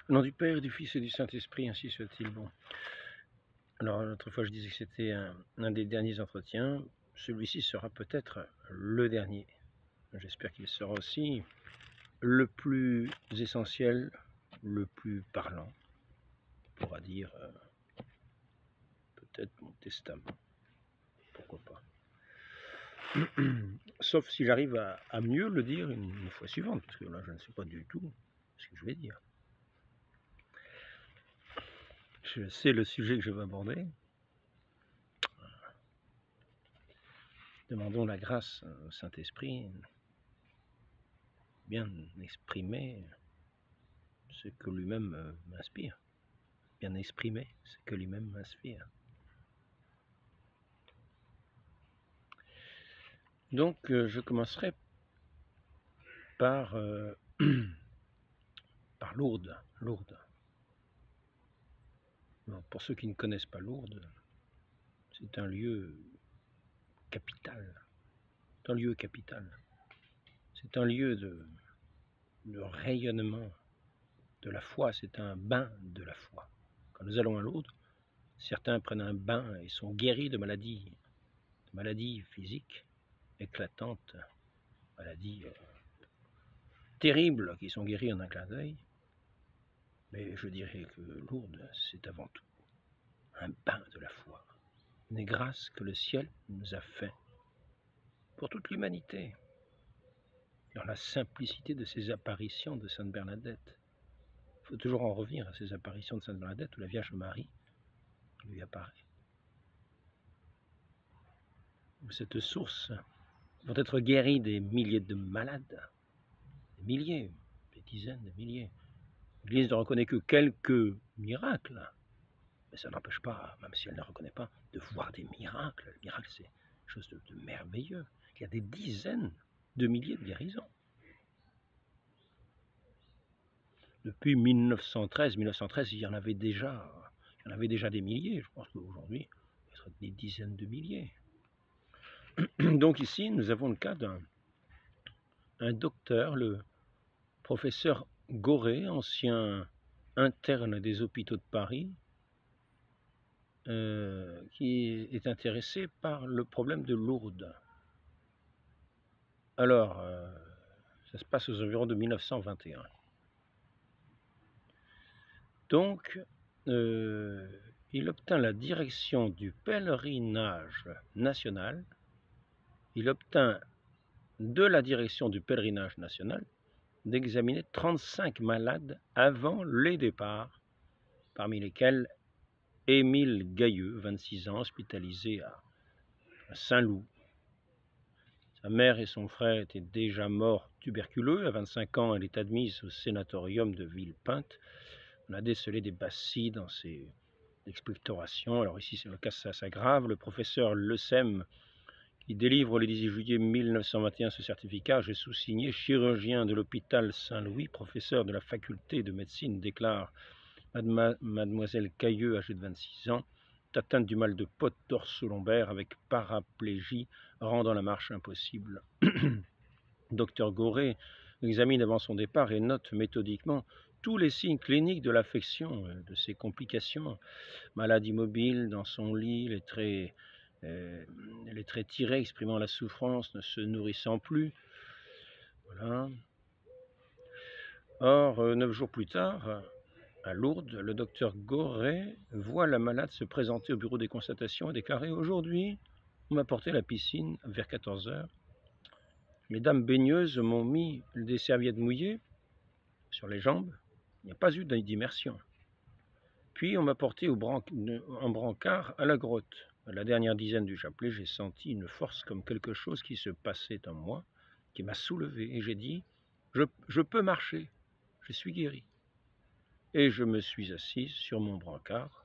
Au nom du Père, et du Fils et du Saint-Esprit, ainsi soit-il. Bon. Alors, l'autre fois, je disais que c'était un des derniers entretiens. Celui-ci sera peut-être le dernier. J'espère qu'il sera aussi le plus essentiel, le plus parlant. On pourra dire peut-être mon testament. Pourquoi pas. Sauf si j'arrive à mieux le dire une fois suivante, parce que là, je ne sais pas du tout ce que je vais dire. Je sais le sujet que je vais aborder. Demandons la grâce au Saint-Esprit, bien exprimer ce que lui-même m'inspire. Bien exprimer ce que lui-même m'inspire. Donc, je commencerai par, par Lourdes. Lourdes. Alors, pour ceux qui ne connaissent pas Lourdes, c'est un lieu capital. C'est un lieu capital. C'est un lieu de rayonnement de la foi. C'est un bain de la foi. Quand nous allons à Lourdes, certains prennent un bain et sont guéris de maladies physiques éclatantes, maladies terribles qui sont guéries en un clin d'œil. Mais je dirais que Lourdes, c'est avant tout un bain de la foi, une grâce que le ciel nous a fait pour toute l'humanité, dans la simplicité de ces apparitions de Sainte Bernadette. Il faut toujours en revenir à ces apparitions de Sainte Bernadette où la Vierge Marie lui apparaît. Où cette source vont être guéris des milliers de malades, des milliers, des dizaines de milliers. L'Église ne reconnaît que quelques miracles, mais ça n'empêche pas, même si elle ne reconnaît pas, de voir des miracles. Le miracle, c'est quelque chose de merveilleux. Il y a des dizaines de milliers de guérisons. Depuis 1913, il y en avait déjà des milliers. Je pense qu'aujourd'hui, il y a des dizaines de milliers. Donc ici, nous avons le cas d'un docteur, le professeur Goré, ancien interne des hôpitaux de Paris, qui est intéressé par le problème de Lourdes. Alors, ça se passe aux environs de 1921. Donc, il obtint la direction du pèlerinage national. Il obtint de la direction du pèlerinage national d'examiner 35 malades avant les départs, parmi lesquels Émile Gailleux, 26 ans, hospitalisé à Saint-Loup. Sa mère et son frère étaient déjà morts tuberculeux. À 25 ans, elle est admise au sénatorium de Villepinte. On a décelé des bacilles dans ses expectorations. Alors ici, le cas s'aggrave. Le professeur Le Sem, qui délivre le 18 juillet 1921 ce certificat, j'ai sous-signé, chirurgien de l'hôpital Saint-Louis, professeur de la faculté de médecine, déclare Mademoiselle Cailleux, âgée de 26 ans, atteinte du mal de pote dorso-lombaire avec paraplégie rendant la marche impossible. Docteur Goré examine avant son départ et note méthodiquement tous les signes cliniques de l'affection, de ses complications. Malade immobile dans son lit, les traits tirés exprimant la souffrance, ne se nourrissant plus. Voilà. Or, 9 jours plus tard, à Lourdes, le docteur Goré voit la malade se présenter au bureau des constatations et déclarer « Aujourd'hui, on m'a porté à la piscine vers 14 h. Les dames baigneuses m'ont mis des serviettes mouillées sur les jambes. Il n'y a pas eu d'immersion. Puis on m'a porté en brancard à la grotte. À la dernière dizaine du chapelet, j'ai senti une force comme quelque chose qui se passait en moi, qui m'a soulevé. Et j'ai dit « Je peux marcher, je suis guéri. » Et je me suis assis sur mon brancard,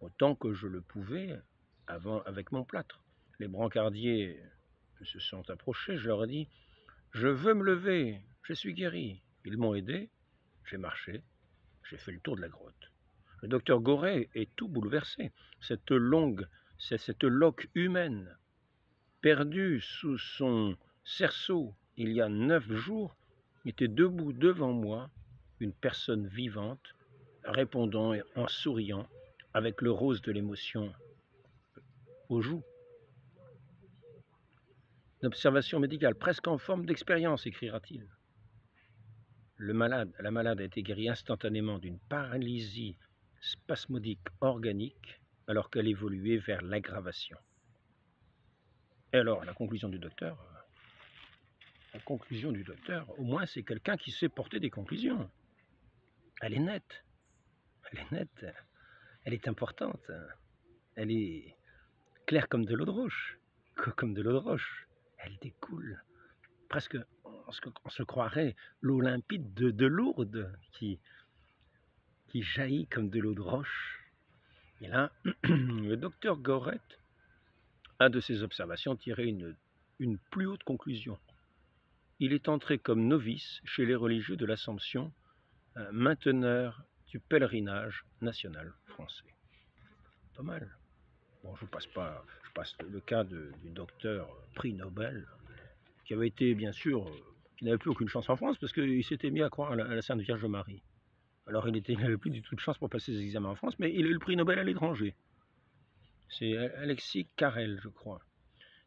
autant que je le pouvais, avec mon plâtre. Les brancardiers se sont approchés, je leur ai dit « Je veux me lever, je suis guéri. » Ils m'ont aidé, j'ai marché, j'ai fait le tour de la grotte. Le docteur Goré est tout bouleversé. Cette loque humaine, perdue sous son cerceau il y a 9 jours, était debout devant moi, une personne vivante, répondant en souriant, avec le rose de l'émotion aux joues. Une observation médicale, presque en forme d'expérience, écrira-t-il. La malade a été guérie instantanément d'une paralysie spasmodique organique alors qu'elle évoluait vers l'aggravation. Et alors, la conclusion du docteur, au moins c'est quelqu'un qui sait porter des conclusions. Elle est nette, elle est importante, elle est claire comme de l'eau de roche, elle découle. Presque, on se croirait l'eau limpide de Lourdes qui jaillit comme de l'eau de roche. Et là, le docteur Goret a de ses observations tiré une plus haute conclusion. Il est entré comme novice chez les religieux de l'Assomption, mainteneur du pèlerinage national français. Pas mal. Bon, je passe le cas du docteur prix Nobel, qui avait été, bien sûr, qui n'avait plus aucune chance en France, parce qu'il s'était mis à croire à la Sainte Vierge Marie. Alors, il n'avait plus du tout de chance pour passer ses examens en France, mais il a eu le prix Nobel à l'étranger. C'est Alexis Carrel, je crois.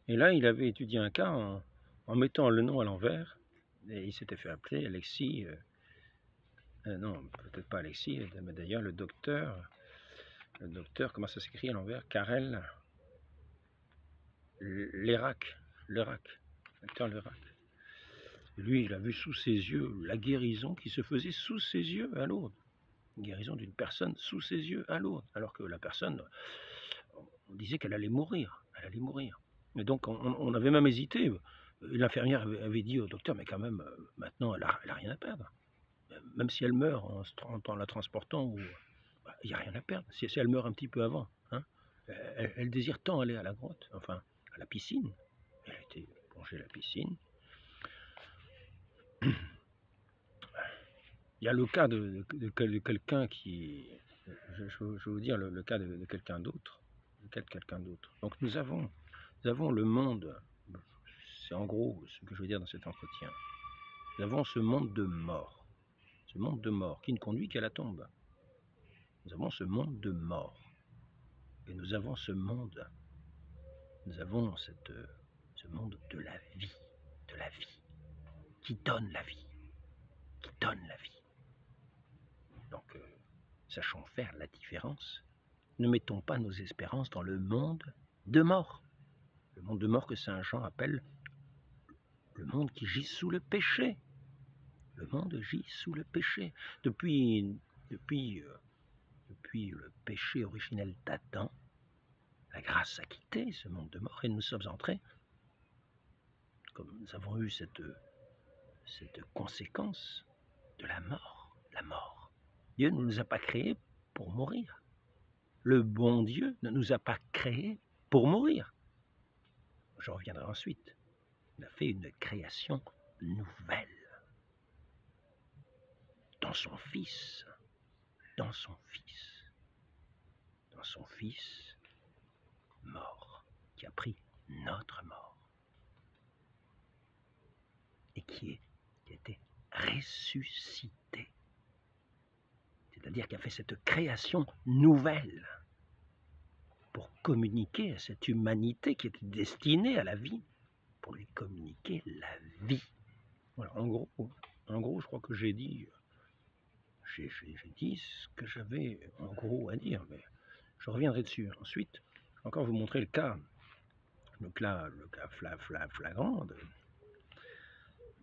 Et là, il avait étudié un cas en mettant le nom à l'envers, et il s'était fait appeler Alexis, non, peut-être pas Alexis, mais d'ailleurs le docteur, comment ça s'écrit à l'envers? Carrel, Lérac, docteur Lérac. Lui, il a vu sous ses yeux la guérison qui se faisait sous ses yeux à Lourdes. Une guérison d'une personne sous ses yeux à Lourdes, alors que la personne, on disait qu'elle allait mourir. Et donc, on avait même hésité. L'infirmière avait dit au docteur, mais quand même, maintenant, elle a rien à perdre. Même si elle meurt en la transportant, il n'y a rien à perdre. Si elle meurt un petit peu avant, hein, elle désire tant aller à la grotte, enfin, à la piscine. Elle a été plongée à la piscine. Il y a le cas de quelqu'un qui... Je vais vous dire le cas de quelqu'un d'autre. Donc nous avons le monde, c'est en gros ce que je veux dire dans cet entretien. Nous avons ce monde de mort. Ce monde de mort qui ne conduit qu'à la tombe. Nous avons ce monde de mort. Et nous avons ce monde de la vie, qui donne la vie. Donc, sachons faire la différence. Ne mettons pas nos espérances dans le monde de mort. Le monde de mort que Saint Jean appelle le monde qui gît sous le péché. Le monde gît sous le péché. Depuis le péché originel d'Adam, la grâce a quitté ce monde de mort et nous sommes entrés, comme nous avons eu cette conséquence de la mort. Dieu ne nous a pas créés pour mourir. Le bon Dieu ne nous a pas créés pour mourir. Je reviendrai ensuite. Il a fait une création nouvelle. Dans son Fils, mort, qui a pris notre mort et qui a été ressuscité, c'est-à-dire qui a fait cette création nouvelle pour communiquer à cette humanité qui était destinée à la vie, pour lui communiquer la vie. Voilà, en gros, je crois que j'ai dit ce que j'avais en gros à dire, mais je reviendrai dessus. Ensuite, je vais encore vous montrer le cas flagrant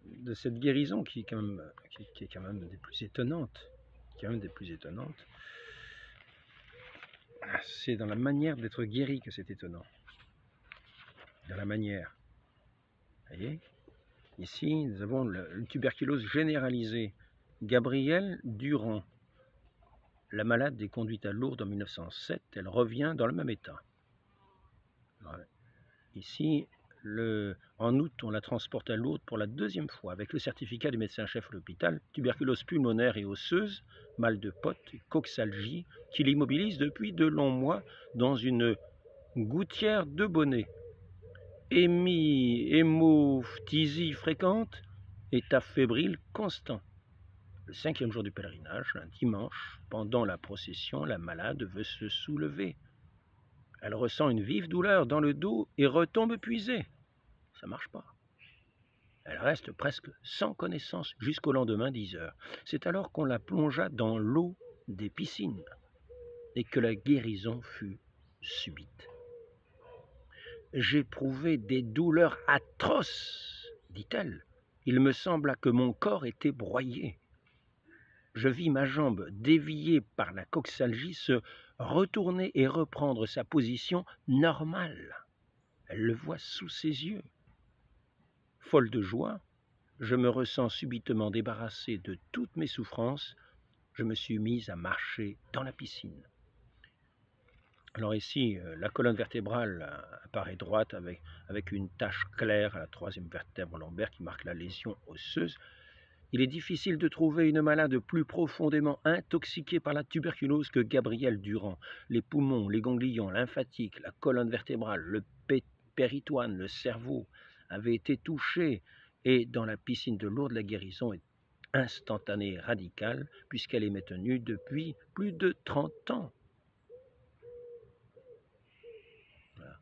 de cette guérison qui est quand même des plus étonnantes. C'est dans la manière d'être guéri que c'est étonnant. Dans la manière. Vous voyez ? Ici, nous avons une tuberculose généralisée. Gabrielle Durand. La malade est conduite à Lourdes en 1907. Elle revient dans le même état. Voilà. Ici, en août, on la transporte à Lourdes pour la deuxième fois avec le certificat du médecin-chef de l'hôpital. Tuberculose pulmonaire et osseuse, mal de pote, coxalgie, qui l'immobilise depuis de longs mois dans une gouttière de bonnet. Hémophtysie fréquente, état fébrile constant. Le 5e jour du pèlerinage, un dimanche, pendant la procession, la malade veut se soulever. Elle ressent une vive douleur dans le dos et retombe épuisée. Ça ne marche pas. Elle reste presque sans connaissance jusqu'au lendemain 10 heures. C'est alors qu'on la plongea dans l'eau des piscines et que la guérison fut subite. J'éprouvais des douleurs atroces, dit-elle. Il me sembla que mon corps était broyé. Je vis ma jambe déviée par la coxalgie se retourner et reprendre sa position normale. Elle le voit sous ses yeux. Folle de joie, je me ressens subitement débarrassé de toutes mes souffrances. Je me suis mise à marcher dans la piscine. Alors ici, la colonne vertébrale apparaît droite avec une tache claire à la 3e vertèbre lombaire qui marque la lésion osseuse. Il est difficile de trouver une malade plus profondément intoxiquée par la tuberculose que Gabrielle Durand. Les poumons, les ganglions lymphatiques, la colonne vertébrale, le péritoine, le cerveau avaient été touchés et dans la piscine de Lourdes, la guérison est instantanée et radicale puisqu'elle est maintenue depuis plus de 30 ans. Voilà.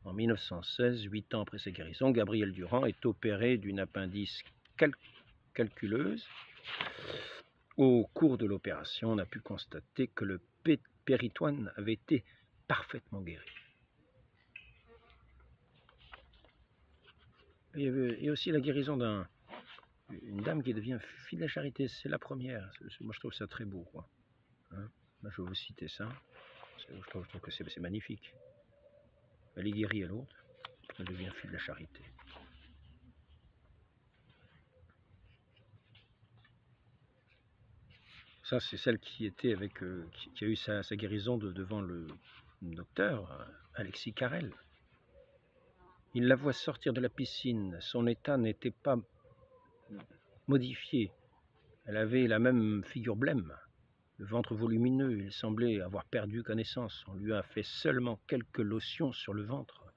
En 1916, 8 ans après sa guérison, Gabrielle Durand est opérée d'une appendice calculeuse. Au cours de l'opération, on a pu constater que le péritoine avait été parfaitement guéri. Il y a aussi la guérison d'une dame qui devient fille de la charité. C'est la première. Moi, je trouve ça très beau, quoi. Hein, moi, je vais vous citer ça. Je trouve que c'est magnifique. Elle est guérie à Lourdes. Elle devient fille de la charité. Ça, c'est celle qui était avec, qui a eu sa guérison devant le docteur Alexis Carrel. Il la voit sortir de la piscine. Son état n'était pas modifié. Elle avait la même figure blême, le ventre volumineux. Il semblait avoir perdu connaissance. On lui a fait seulement quelques lotions sur le ventre.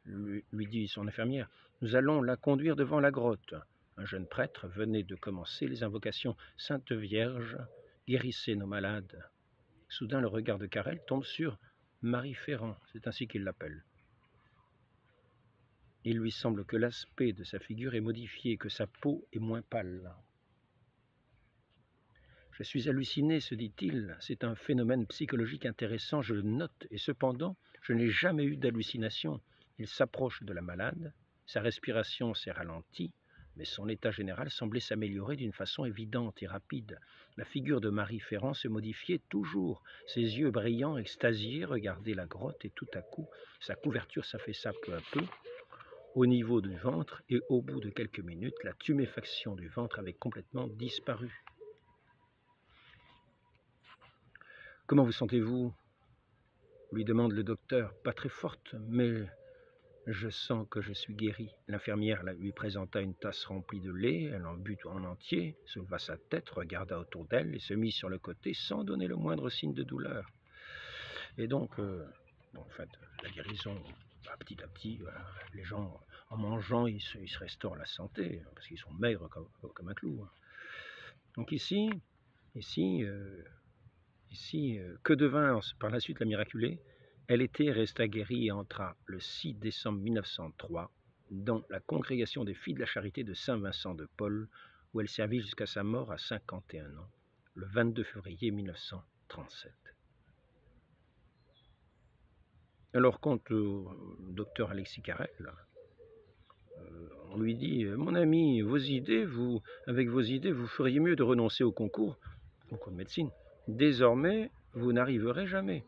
Lui dit son infirmière, nous allons la conduire devant la grotte. Un jeune prêtre venait de commencer les invocations. Sainte Vierge, guérissez nos malades. Soudain, le regard de Carrel tombe sur Marie Ferrand, c'est ainsi qu'il l'appelle. Il lui semble que l'aspect de sa figure est modifié, que sa peau est moins pâle. Je suis halluciné, se dit-il, c'est un phénomène psychologique intéressant, je le note, et cependant, je n'ai jamais eu d'hallucination. Il s'approche de la malade, sa respiration s'est ralentie, mais son état général semblait s'améliorer d'une façon évidente et rapide. La figure de Marie Ferrand se modifiait toujours, ses yeux brillants, extasiés, regardaient la grotte, et tout à coup, sa couverture s'affaissa peu à peu, au niveau du ventre, et au bout de quelques minutes, la tuméfaction du ventre avait complètement disparu. « Comment vous sentez-vous » lui demande le docteur. « Pas très forte, mais je sens que je suis guérie. » L'infirmière lui présenta une tasse remplie de lait, elle en but en entier, souleva sa tête, regarda autour d'elle et se mit sur le côté sans donner le moindre signe de douleur. Et donc, en fait, la guérison, petit à petit, les gens, en mangeant, ils se restaurent la santé, parce qu'ils sont maigres comme un clou. Donc ici, que devint par la suite la miraculée? Elle était et resta guérie et entra le 6 décembre 1903 dans la congrégation des filles de la charité de Saint-Vincent de Paul, où elle servit jusqu'à sa mort à 51 ans, le 22 février 1937. Alors, quant au docteur Alexis Carrel, on lui dit « Mon ami, avec vos idées, vous feriez mieux de renoncer au concours de médecine. Désormais, vous n'arriverez jamais. »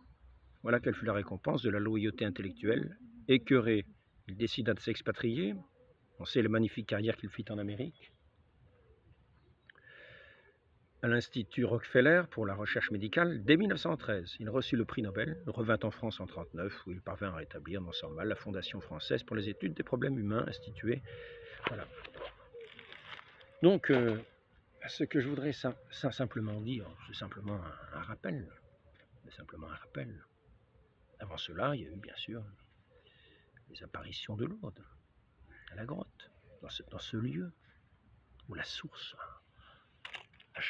Voilà quelle fut la récompense de la loyauté intellectuelle. Écœuré, il décida de s'expatrier. On sait la magnifique carrière qu'il fit en Amérique. À l'Institut Rockefeller pour la recherche médicale, dès 1913, il reçut le prix Nobel, revint en France en 1939, où il parvint à rétablir non sans mal la Fondation française pour les études des problèmes humains instituée. Voilà. Donc, ce que je voudrais simplement dire, c'est simplement un rappel. Avant cela, il y a eu bien sûr les apparitions de Lourdes, à la grotte, dans ce lieu où la source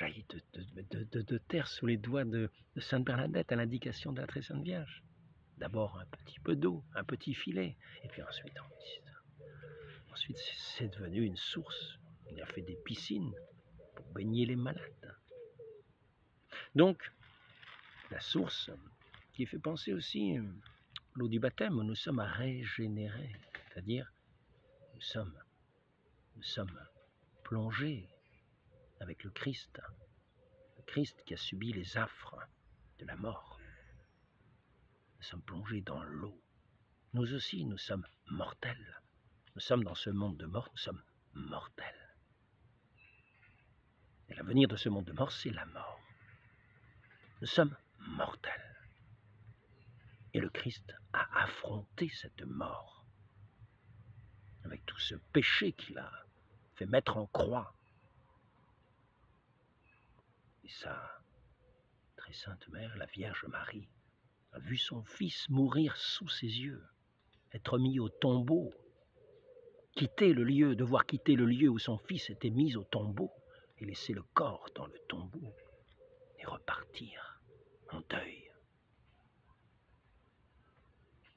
jaillit de terre sous les doigts de Sainte Bernadette à l'indication de la Très Sainte Vierge. D'abord un petit peu d'eau, un petit filet, et puis ensuite c'est devenu une source. Il a fait des piscines pour baigner les malades. Donc, la source qui fait penser aussi l'eau du baptême, où nous sommes régénérés, c'est-à-dire nous sommes plongés avec le Christ qui a subi les affres de la mort. Nous sommes plongés dans l'eau. Nous aussi, nous sommes mortels. Nous sommes dans ce monde de mort, nous sommes mortels. Et l'avenir de ce monde de mort, c'est la mort. Nous sommes mortels. Et le Christ a affronté cette mort avec tout ce péché qu'il a fait mettre en croix. Et sa très sainte mère, la Vierge Marie, a vu son fils mourir sous ses yeux, être mis au tombeau, devoir quitter le lieu où son fils était mis au tombeau et laisser le corps dans le tombeau et repartir en deuil.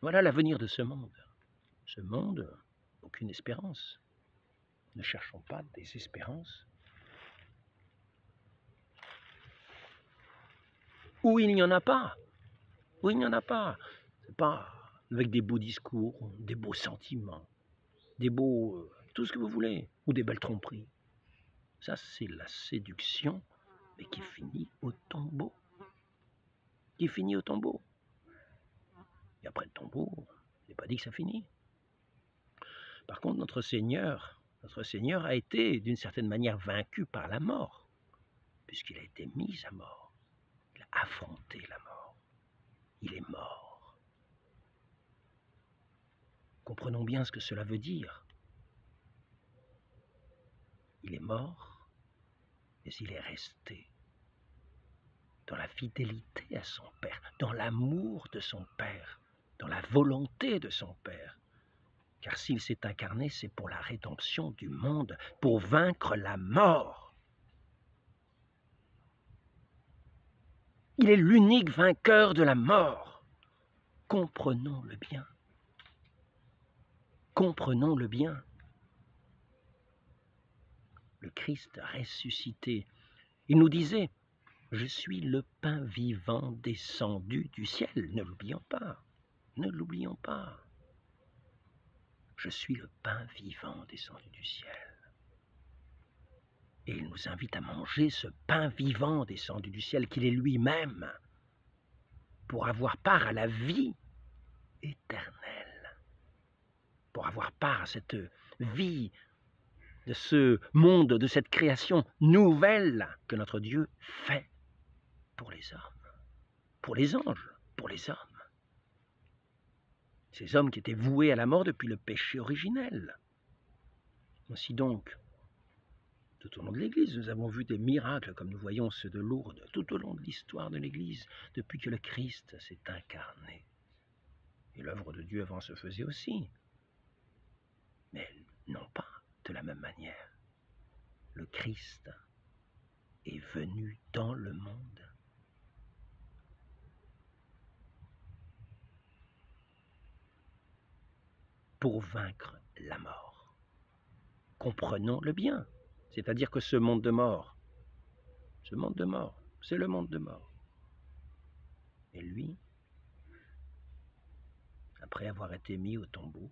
Voilà l'avenir de ce monde. Ce monde, aucune espérance. Ne cherchons pas des espérances. Où il n'y en a pas. Où il n'y en a pas. C'est pas avec des beaux discours, des beaux sentiments, des beaux... tout ce que vous voulez, ou des belles tromperies. Ça, c'est la séduction, mais qui finit au tombeau. Qui finit au tombeau. Et après le tombeau, il n'est pas dit que ça finit. Par contre, notre Seigneur a été d'une certaine manière vaincu par la mort, puisqu'il a été mis à mort. Il a affronté la mort. Il est mort. Comprenons bien ce que cela veut dire. Il est mort, mais il est resté dans la fidélité à son Père, dans l'amour de son Père, dans la volonté de son Père. Car s'il s'est incarné, c'est pour la rédemption du monde, pour vaincre la mort. Il est l'unique vainqueur de la mort. Comprenons-le bien. Comprenons-le bien. Le Christ ressuscité, il nous disait, je suis le pain vivant descendu du ciel. Ne l'oublions pas. Ne l'oublions pas. Je suis le pain vivant descendu du ciel. Et il nous invite à manger ce pain vivant descendu du ciel qu'il est lui-même pour avoir part à la vie éternelle, pour avoir part à cette vie de ce monde, de cette création nouvelle que notre Dieu fait pour les hommes, pour les anges, pour les hommes. Ces hommes qui étaient voués à la mort depuis le péché originel. Ainsi donc, tout au long de l'Église, nous avons vu des miracles comme nous voyons ceux de Lourdes, tout au long de l'histoire de l'Église, depuis que le Christ s'est incarné. Et l'œuvre de Dieu avant se faisait aussi, mais non pas de la même manière. Le Christ est venu dans le monde pour vaincre la mort. Comprenons-le bien, c'est-à-dire que ce monde de mort, c'est le monde de mort. Et lui, après avoir été mis au tombeau,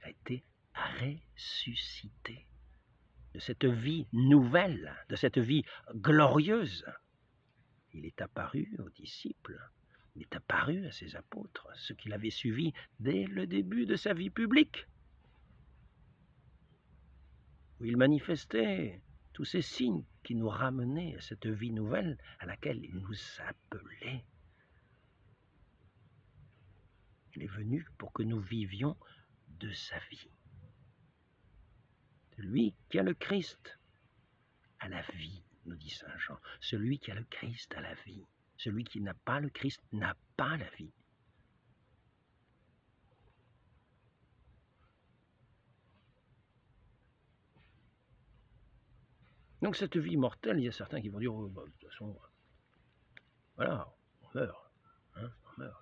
a été ressuscité de cette vie nouvelle, de cette vie glorieuse. Il est apparu aux disciples, il est apparu à ses apôtres, ceux qui l'avaient suivi dès le début de sa vie publique, où il manifestait tous ces signes qui nous ramenaient à cette vie nouvelle à laquelle il nous appelait. Il est venu pour que nous vivions de sa vie. Celui qui a le Christ a la vie, nous dit saint Jean. Celui qui a le Christ a la vie. Celui qui n'a pas le Christ n'a pas la vie. Donc cette vie mortelle, il y a certains qui vont dire, oh, bah, de toute façon, voilà, on meurt, hein, on meurt.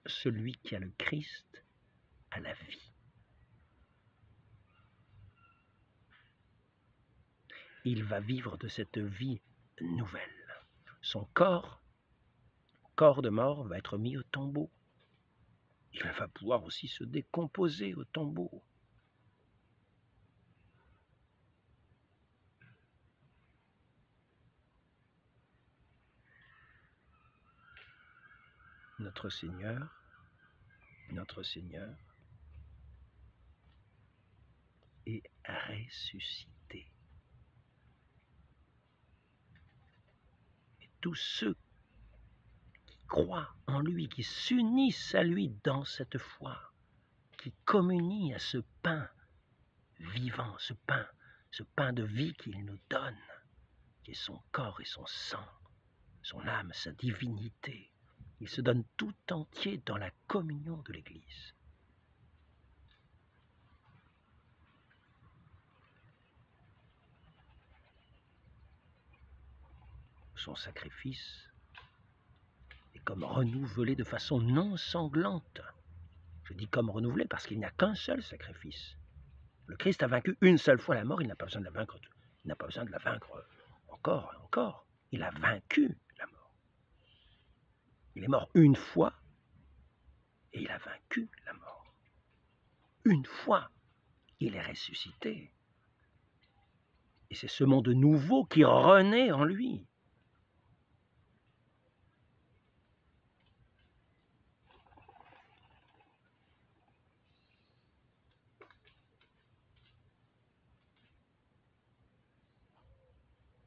Celui qui a le Christ a la vie. Il va vivre de cette vie nouvelle. Son corps de mort, va être mis au tombeau. Il va pouvoir aussi se décomposer au tombeau. Notre Seigneur est ressuscité. Et tous ceux qui croient en lui, qui s'unissent à lui dans cette foi, qui communient à ce pain vivant, ce pain de vie qu'il nous donne, qui est son corps et son sang, son âme, sa divinité. Il se donne tout entier dans la communion de l'Église. Son sacrifice est comme renouvelé de façon non sanglante. Je dis comme renouvelé parce qu'il n'y a qu'un seul sacrifice. Le Christ a vaincu une seule fois la mort, il n'a pas besoin de la vaincre. Il n'a pas besoin de la vaincre encore et encore. Il a vaincu la mort. Il est mort une fois et il a vaincu la mort. Une fois, il est ressuscité. Et c'est ce monde nouveau qui renaît en lui.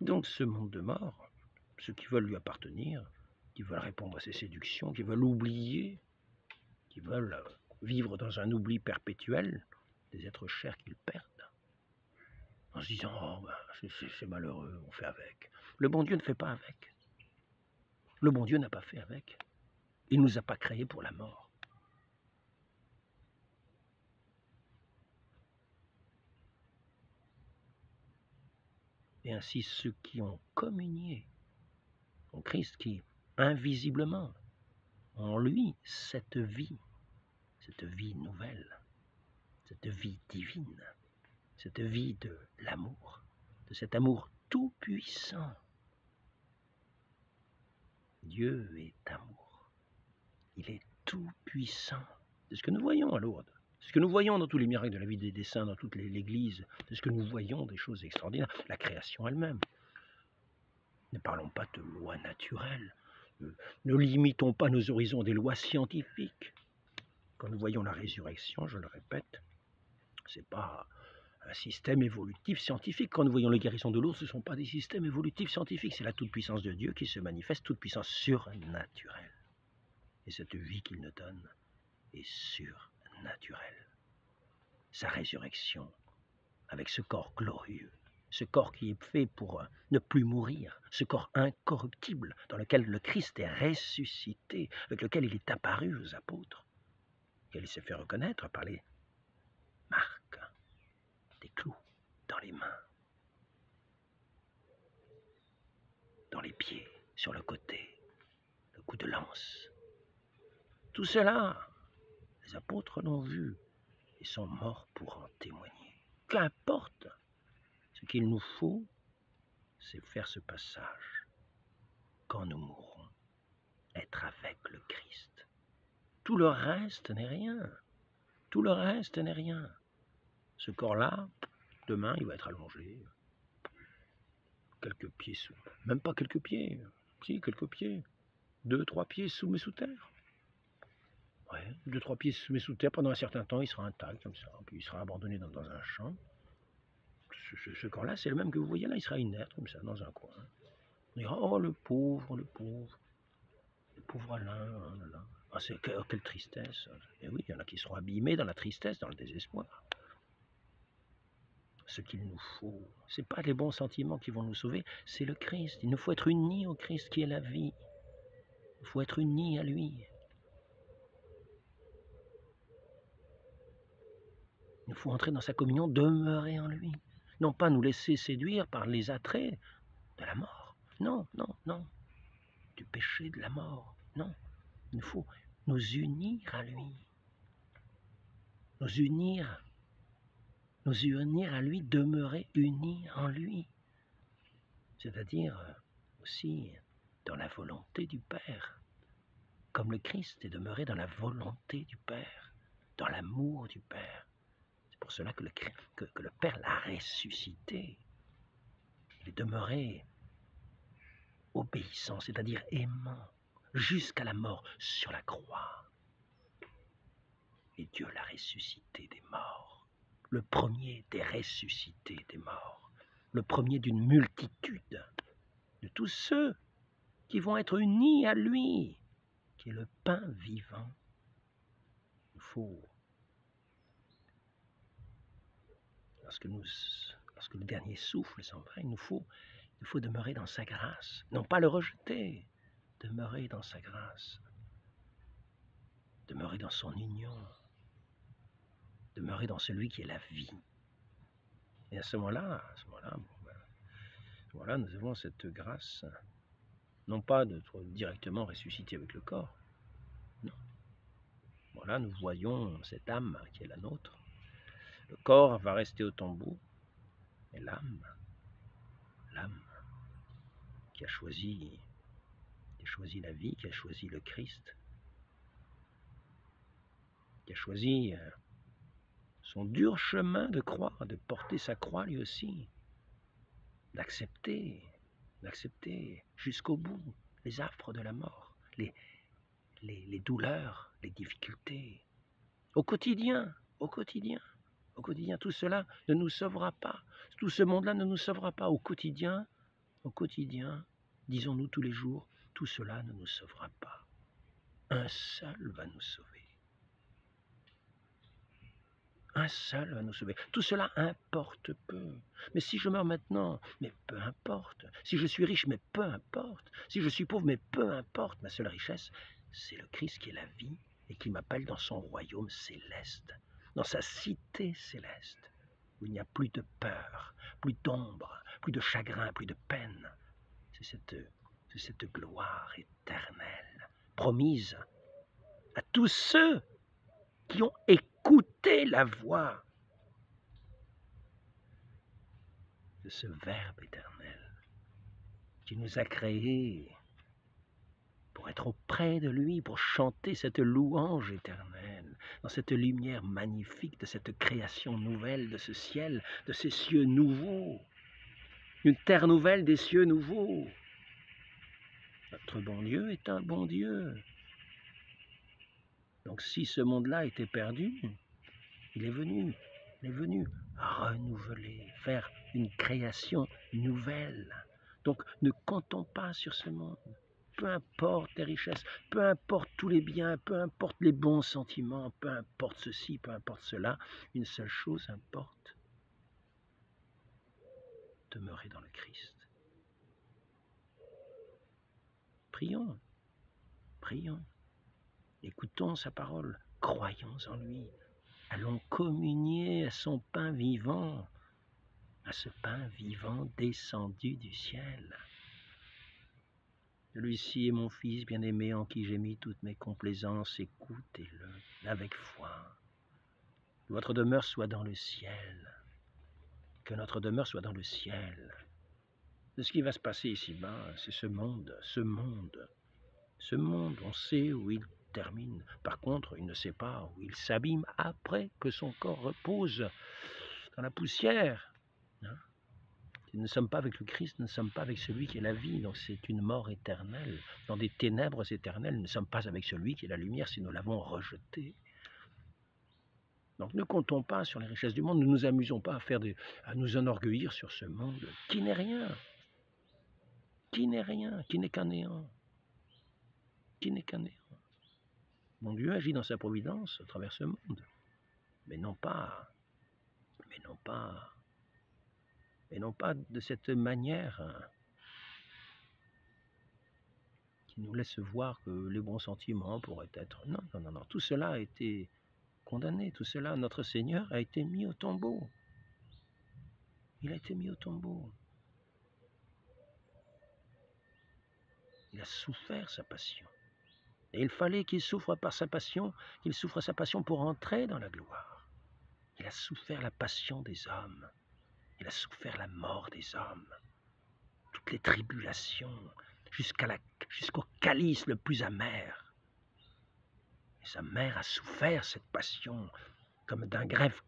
Donc ce monde de mort, ceux qui veulent lui appartenir, qui veulent répondre à ses séductions, qui veulent oublier, qui veulent vivre dans un oubli perpétuel des êtres chers qu'ils perdent, en se disant « Oh, ben, c'est malheureux, on fait avec ». Le bon Dieu ne fait pas avec. Le bon Dieu n'a pas fait avec. Il ne nous a pas créés pour la mort. Et ainsi ceux qui ont communié au Christ, qui invisiblement ont en lui cette vie nouvelle, cette vie divine, cette vie de l'amour, de cet amour tout puissant. Dieu est amour. Il est tout puissant. C'est ce que nous voyons à Lourdes. C'est ce que nous voyons dans tous les miracles de la vie des saints, dans toute l'Église. C'est ce que nous voyons, des choses extraordinaires. La création elle-même. Ne parlons pas de lois naturelles. Ne limitons pas nos horizons des lois scientifiques. Quand nous voyons la résurrection, je le répète, ce n'est pas un système évolutif scientifique. Quand nous voyons les guérisons de Lourdes, ce ne sont pas des systèmes évolutifs scientifiques. C'est la toute-puissance de Dieu qui se manifeste, toute puissance surnaturelle. Et cette vie qu'il nous donne est surnaturelle. Sa résurrection, avec ce corps glorieux, ce corps qui est fait pour ne plus mourir, ce corps incorruptible dans lequel le Christ est ressuscité, avec lequel il est apparu aux apôtres, qu'elle s'est fait reconnaître par les marques des clous dans les mains, dans les pieds, sur le côté, le coup de lance. Tout cela, les apôtres l'ont vu et sont morts pour en témoigner. Qu'importe, ce qu'il nous faut, c'est faire ce passage quand nous mourrons, être avec le Christ. Tout le reste n'est rien. Tout le reste n'est rien. Ce corps-là, demain, il va être allongé. Quelques pieds sous. Même pas quelques pieds. Si, quelques pieds. 2-3 pieds sous terre. Ouais, 2-3 pieds sous terre. Pendant un certain temps, il sera intact, comme ça. Puis il sera abandonné dans un champ. Ce corps-là, c'est le même que vous voyez là. Il sera inerte, comme ça, dans un coin. On dira, oh, le pauvre Alain, oh là là. Ah, quelle tristesse. Et oui, il y en a qui seront abîmés dans la tristesse, dans le désespoir. Ce qu'il nous faut, ce n'est pas les bons sentiments qui vont nous sauver, c'est le Christ. Il nous faut être unis au Christ qui est la vie. Il faut être unis à lui. Il nous faut entrer dans sa communion, demeurer en lui. Non pas nous laisser séduire par les attraits de la mort. Non, non, non. Du péché, de la mort. Non. Il nous faut nous unir à lui. Nous unir à lui, demeurer unis en lui. C'est-à-dire aussi dans la volonté du Père. Comme le Christ est demeuré dans la volonté du Père, dans l'amour du Père. C'est pour cela que le Père l'a ressuscité. Il est demeuré obéissant, c'est-à-dire aimant, jusqu'à la mort sur la croix. Et Dieu l'a ressuscité des morts, le premier des ressuscités des morts, le premier d'une multitude de tous ceux qui vont être unis à lui, qui est le pain vivant. Il faut, lorsque le dernier souffle s'en va, il faut demeurer dans sa grâce, non pas le rejeter, demeurer dans sa grâce, demeurer dans son union, demeurer dans celui qui est la vie. Et à ce moment-là, nous avons cette grâce, non pas d'être directement ressuscité avec le corps, non. Voilà, nous voyons cette âme qui est la nôtre. Le corps va rester au tombeau, mais l'âme qui a choisi la vie, qui a choisi le Christ, qui a choisi son dur chemin de croix, de porter sa croix lui aussi, d'accepter jusqu'au bout les affres de la mort, les douleurs, les difficultés, au quotidien, tout cela ne nous sauvera pas, tout ce monde-là ne nous sauvera pas, au quotidien, disons-nous tous les jours, tout cela ne nous sauvera pas. Un seul va nous sauver. Un seul va nous sauver. Tout cela importe peu. Mais si je meurs maintenant, mais peu importe. Si je suis riche, mais peu importe. Si je suis pauvre, mais peu importe. Ma seule richesse, c'est le Christ qui est la vie et qui m'appelle dans son royaume céleste, dans sa cité céleste, où il n'y a plus de peur, plus d'ombre, plus de chagrin, plus de peine. C'est cette gloire éternelle, promise à tous ceux qui ont écouté la voix de ce Verbe éternel qui nous a créés pour être auprès de lui, pour chanter cette louange éternelle, dans cette lumière magnifique de cette création nouvelle, de ce ciel, de ces cieux nouveaux, une terre nouvelle, des cieux nouveaux. Notre bon Dieu est un bon Dieu. Donc si ce monde-là était perdu, il est venu renouveler, faire une création nouvelle. Donc ne comptons pas sur ce monde. Peu importe les richesses, peu importe tous les biens, peu importe les bons sentiments, peu importe ceci, peu importe cela, une seule chose importe. Demeurer dans le Christ. Prions, écoutons sa parole, croyons en lui. Allons communier à son pain vivant, à ce pain vivant descendu du ciel. Celui-ci est mon Fils bien-aimé en qui j'ai mis toutes mes complaisances, écoutez-le avec foi. Que votre demeure soit dans le ciel, que notre demeure soit dans le ciel. De ce qui va se passer ici-bas, c'est ce monde, on sait où il termine. Par contre, il ne sait pas où il s'abîme après que son corps repose dans la poussière. Si nous ne sommes pas avec le Christ, nous ne sommes pas avec celui qui est la vie. Donc c'est une mort éternelle. Dans des ténèbres éternelles, nous ne sommes pas avec celui qui est la lumière si nous l'avons rejeté. Donc ne comptons pas sur les richesses du monde. Ne nous amusons pas à nous enorgueillir sur ce monde qui n'est rien. Qui n'est qu'un néant. Mon Dieu agit dans sa providence à travers ce monde, mais non pas de cette manière qui nous laisse voir que les bons sentiments pourraient être... Non. Tout cela a été condamné. Tout cela, notre Seigneur a été mis au tombeau. Il a été mis au tombeau. Il a souffert sa passion. Et il fallait qu'il souffre par sa passion, qu'il souffre sa passion pour entrer dans la gloire. Il a souffert la passion des hommes. Il a souffert la mort des hommes. Toutes les tribulations, jusqu'au calice le plus amer. Et sa mère a souffert cette passion comme d'un glaive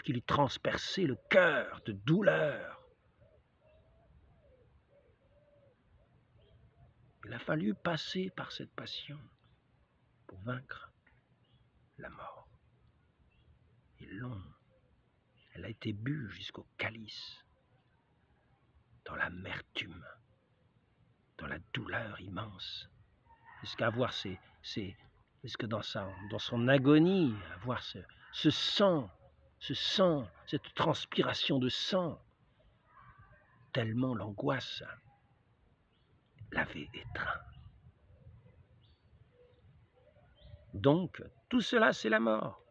qui lui transperçait le cœur de douleur. Il a fallu passer par cette passion pour vaincre la mort. Et long, elle a été bue jusqu'au calice, dans l'amertume, dans la douleur immense, jusqu'à avoir jusque dans son agonie, avoir ce sang, cette transpiration de sang, tellement l'angoisse l'avait étreint. Donc, tout cela, c'est la mort.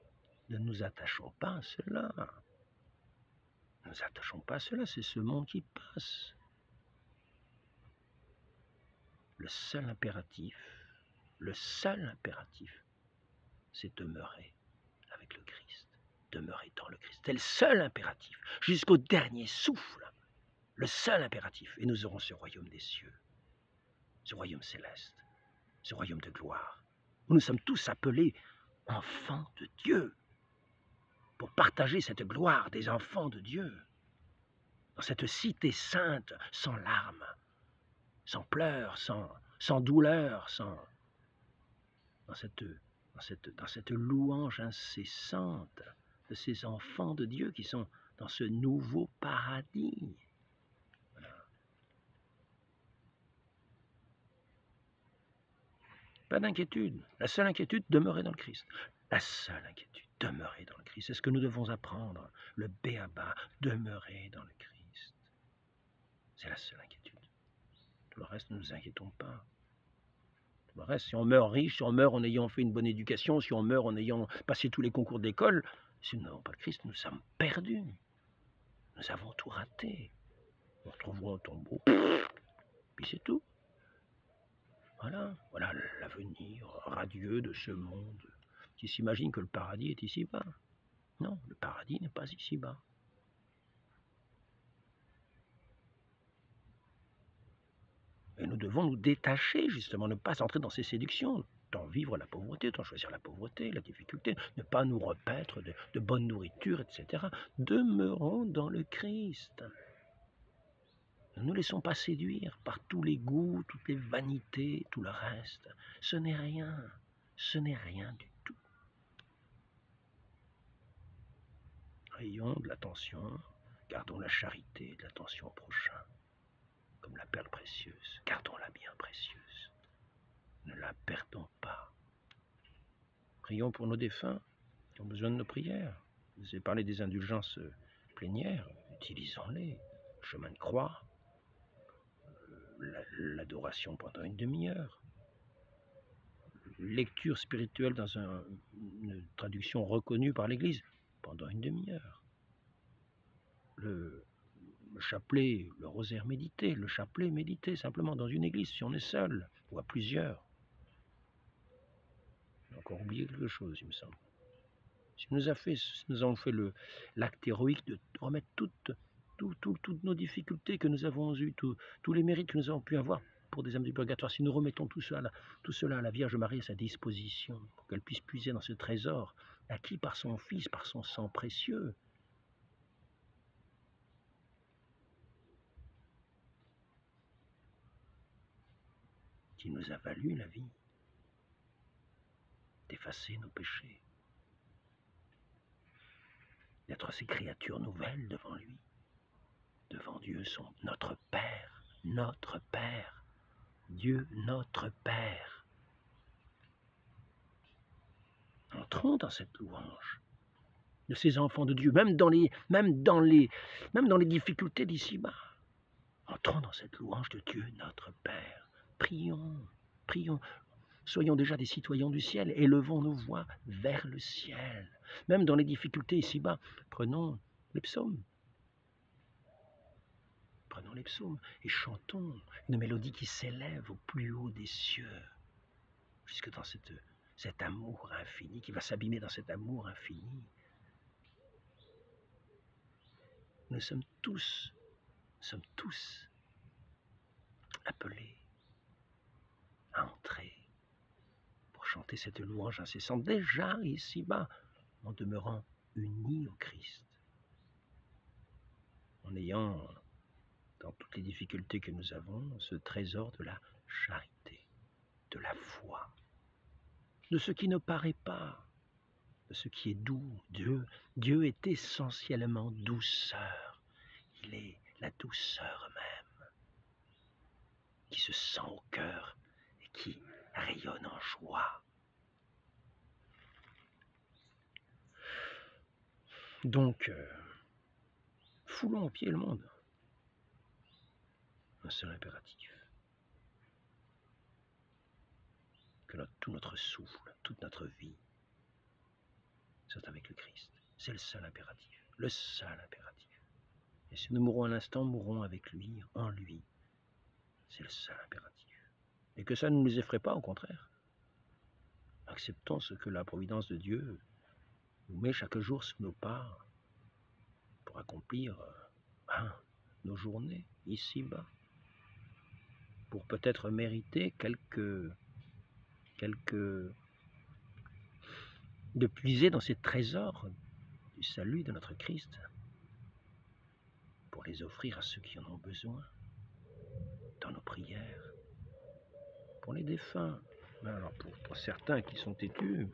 Ne nous attachons pas à cela. Ne nous attachons pas à cela, c'est ce monde qui passe. Le seul impératif, c'est demeurer avec le Christ, demeurer dans le Christ. C'est le seul impératif, jusqu'au dernier souffle, le seul impératif. Et nous aurons ce royaume des cieux, ce royaume céleste, ce royaume de gloire, où nous sommes tous appelés enfants de Dieu, pour partager cette gloire des enfants de Dieu, dans cette cité sainte, sans larmes, sans pleurs, sans douleur, dans cette louange incessante de ces enfants de Dieu qui sont dans ce nouveau paradis. Voilà. Pas d'inquiétude. La seule inquiétude, demeurer dans le Christ. La seule inquiétude, demeurer dans le Christ. C'est ce que nous devons apprendre. Le béaba, demeurer dans le Christ. C'est la seule inquiétude. Tout le reste, ne nous inquiétons pas. Tout le reste, si on meurt riche, si on meurt en ayant fait une bonne éducation, si on meurt en ayant passé tous les concours d'école, si nous n'avons pas le Christ, nous sommes perdus. Nous avons tout raté. On retrouvera au tombeau. Puis c'est tout. Voilà l'avenir radieux de ce monde qui s'imagine que le paradis est ici-bas. Non, le paradis n'est pas ici-bas. Et nous devons nous détacher, justement, ne pas entrer dans ces séductions, tant vivre la pauvreté, tant choisir la pauvreté, la difficulté, ne pas nous repaître de bonne nourriture, etc. Demeurons dans le Christ. Ne nous laissons pas séduire par tous les goûts, toutes les vanités, tout le reste. Ce n'est rien du tout. Ayons de l'attention, gardons la charité, de l'attention au prochain, comme la perle précieuse. Gardons-la bien précieuse. Ne la perdons pas. Prions pour nos défunts qui ont besoin de nos prières. Je vous ai parlé des indulgences plénières, utilisons-les. Chemin de croix, l'adoration pendant une demi-heure, lecture spirituelle dans une traduction reconnue par l'Église pendant une demi-heure, le chapelet, le rosaire médité, le chapelet médité simplement dans une église si on est seul ou à plusieurs. J'ai encore oublié quelque chose, il me semble. Si nous avons fait l'acte héroïque de remettre toutes nos difficultés que nous avons eues, tous les mérites que nous avons pu avoir pour des âmes du purgatoire, si nous remettons tout cela à la Vierge Marie à sa disposition, pour qu'elle puisse puiser dans ce trésor, acquis par son Fils, par son sang précieux, qui nous a valu la vie, d'effacer nos péchés, d'être ces créatures nouvelles devant lui, devant Dieu, notre Père, Dieu notre Père. Entrons dans cette louange de ces enfants de Dieu, même dans les difficultés d'ici-bas. Entrons dans cette louange de Dieu notre Père. Prions. soyons déjà des citoyens du ciel, élevons nos voix vers le ciel. Même dans les difficultés ici-bas, prenons les psaumes. Prenons les psaumes et chantons une mélodie qui s'élève au plus haut des cieux, jusque dans cet amour infini, qui va s'abîmer dans cet amour infini. Nous sommes tous appelés à entrer pour chanter cette louange incessante, déjà ici-bas, en demeurant unis au Christ, en ayant, dans toutes les difficultés que nous avons, ce trésor de la charité, de la foi, de ce qui ne paraît pas, de ce qui est doux. Dieu est essentiellement douceur. Il est la douceur même, qui se sent au cœur et qui rayonne en joie. Donc, foulons au pied le monde. Un seul impératif. Que tout notre souffle, toute notre vie, soit avec le Christ. C'est le seul impératif. Le seul impératif. Et si nous mourons à l'instant, mourons avec lui, en lui. C'est le seul impératif. Et que ça ne nous effraie pas, au contraire. Acceptons ce que la providence de Dieu nous met chaque jour sous nos pas pour accomplir nos journées ici-bas. Pour peut-être mériter de puiser dans ces trésors du salut de notre Christ pour les offrir à ceux qui en ont besoin dans nos prières, pour les défunts. Alors pour certains qui sont têtus,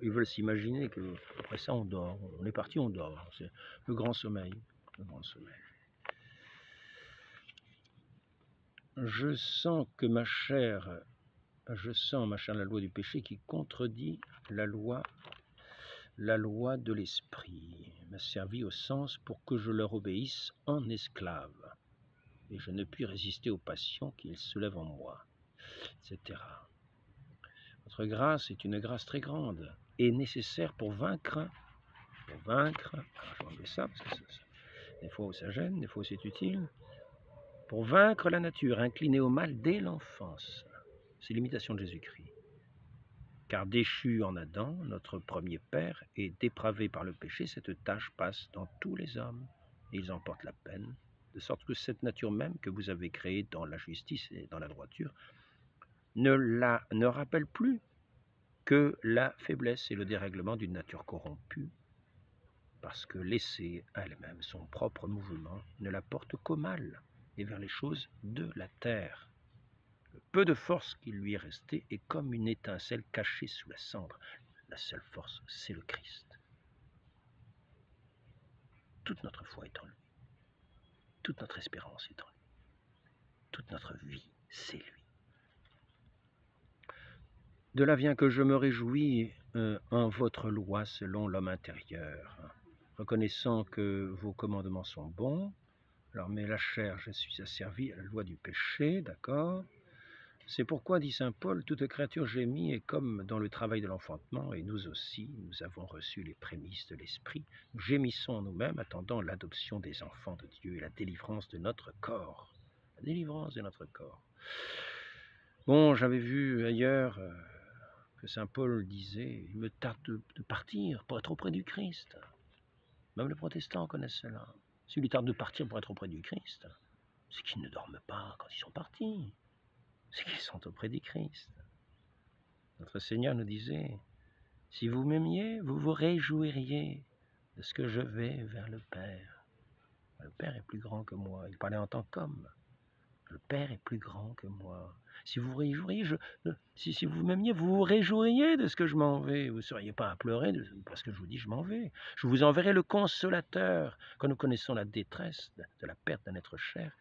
ils veulent s'imaginer qu'après ça on dort, on est parti, on dort. C'est le grand sommeil. Le grand sommeil. Je sens, ma chère, la loi du péché qui contredit la loi de l'esprit, m'a servi au sens pour que je leur obéisse en esclave, et je ne puis résister aux passions qu'ils soulèvent en moi, etc. Votre grâce est une grâce très grande et nécessaire pour vaincre. Alors je vais enlever ça parce que des fois ça gêne, des fois c'est utile. Pour vaincre la nature, inclinée au mal dès l'enfance. C'est l'imitation de Jésus-Christ. Car déchu en Adam, notre premier père, et dépravé par le péché, cette tâche passe dans tous les hommes. Et ils en portent la peine, de sorte que cette nature même que vous avez créée dans la justice et dans la droiture ne rappelle plus que la faiblesse et le dérèglement d'une nature corrompue, parce que laissée à elle-même son propre mouvement ne la porte qu'au mal et vers les choses de la terre. Le peu de force qui lui est resté est comme une étincelle cachée sous la cendre. La seule force, c'est le Christ. Toute notre foi est en lui. Toute notre espérance est en lui. Toute notre vie, c'est lui. De là vient que je me réjouis en votre loi selon l'homme intérieur, reconnaissant que vos commandements sont bons. Alors, mais la chair, je suis asservi à la loi du péché, d'accord ? C'est pourquoi, dit saint Paul, toute créature gémit, et comme dans le travail de l'enfantement, et nous aussi, nous avons reçu les prémices de l'Esprit, nous gémissons en nous-mêmes, attendant l'adoption des enfants de Dieu et la délivrance de notre corps. La délivrance de notre corps. Bon, j'avais vu ailleurs que saint Paul disait, il me tarde de partir pour être auprès du Christ. Même les protestants connaissent cela. S'il lui tarde de partir pour être auprès du Christ, c'est qu'ils ne dorment pas quand ils sont partis. C'est qu'ils sont auprès du Christ. Notre Seigneur nous disait, si vous m'aimiez, vous vous réjouiriez de ce que je vais vers le Père. Le Père est plus grand que moi. Il parlait en tant qu'homme. Le Père est plus grand que moi. Si vous réjouiriez, si vous m'aimiez, vous vous réjouiriez de ce que je m'en vais. Vous ne seriez pas à pleurer parce que je vous dis je m'en vais. Je vous enverrai le consolateur. Quand nous connaissons la détresse de la perte d'un être cher,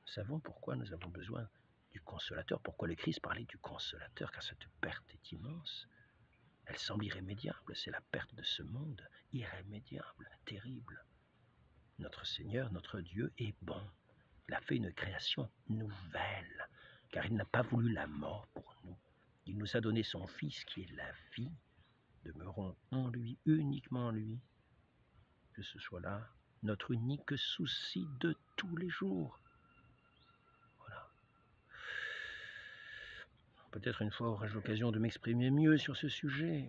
nous savons pourquoi nous avons besoin du consolateur. Pourquoi le Christ parlait du consolateur? Car cette perte est immense. Elle semble irrémédiable. C'est la perte de ce monde, irrémédiable, terrible. Notre Seigneur, notre Dieu est bon. Il a fait une création nouvelle, car il n'a pas voulu la mort pour nous, Il nous a donné son Fils qui est la vie. Demeurons en lui, uniquement en lui. Que ce soit là notre unique souci de tous les jours. Voilà. Peut-être une fois aurai-je l'occasion de m'exprimer mieux sur ce sujet.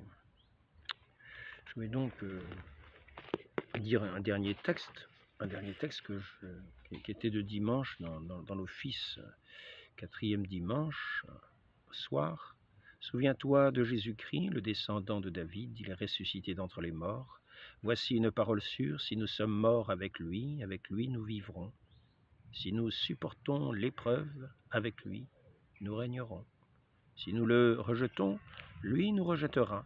Je vais donc dire un dernier texte qui était de dimanche dans l'office, 4e dimanche, soir. Souviens-toi de Jésus-Christ, le descendant de David, il est ressuscité d'entre les morts. Voici une parole sûre, si nous sommes morts avec lui nous vivrons. Si nous supportons l'épreuve, avec lui, nous régnerons. Si nous le rejetons, lui nous rejettera.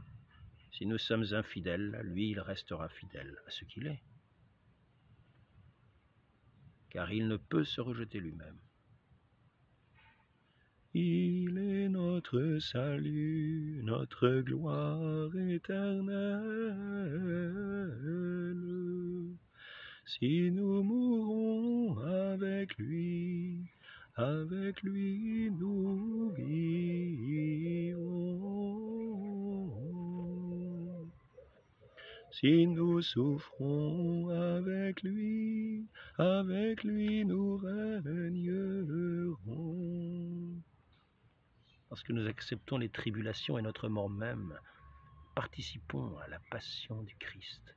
Si nous sommes infidèles, lui il restera fidèle à ce qu'il est. Car il ne peut se rejeter lui-même. Il est notre salut, notre gloire éternelle. Si nous mourons avec lui nous vivrons. Si nous souffrons avec lui nous régnerons. Lorsque nous acceptons les tribulations et notre mort même, participons à la passion du Christ.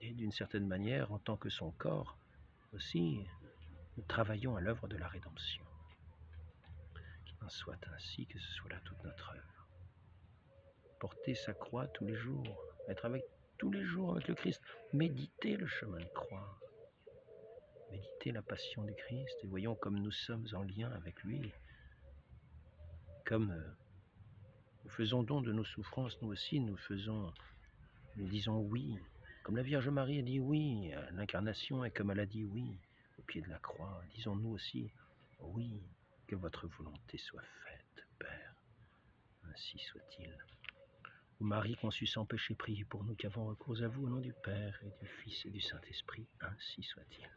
Et d'une certaine manière, en tant que son corps, aussi, nous travaillons à l'œuvre de la rédemption. Qu'il en soit ainsi, que ce soit là toute notre œuvre. Porter sa croix tous les jours, être tous les jours avec le Christ, méditer le chemin de croix, méditer la passion du Christ, et voyons comme nous sommes en lien avec lui, comme nous faisons don de nos souffrances, nous aussi nous disons oui, comme la Vierge Marie a dit oui à l'incarnation et comme elle a dit oui au pied de la croix, disons-nous aussi oui, que votre volonté soit faite, Père, ainsi soit-il. Ô Marie conçue sans péché, priez pour nous qui avons recours à vous au nom du Père et du Fils et du Saint-Esprit, ainsi soit-il.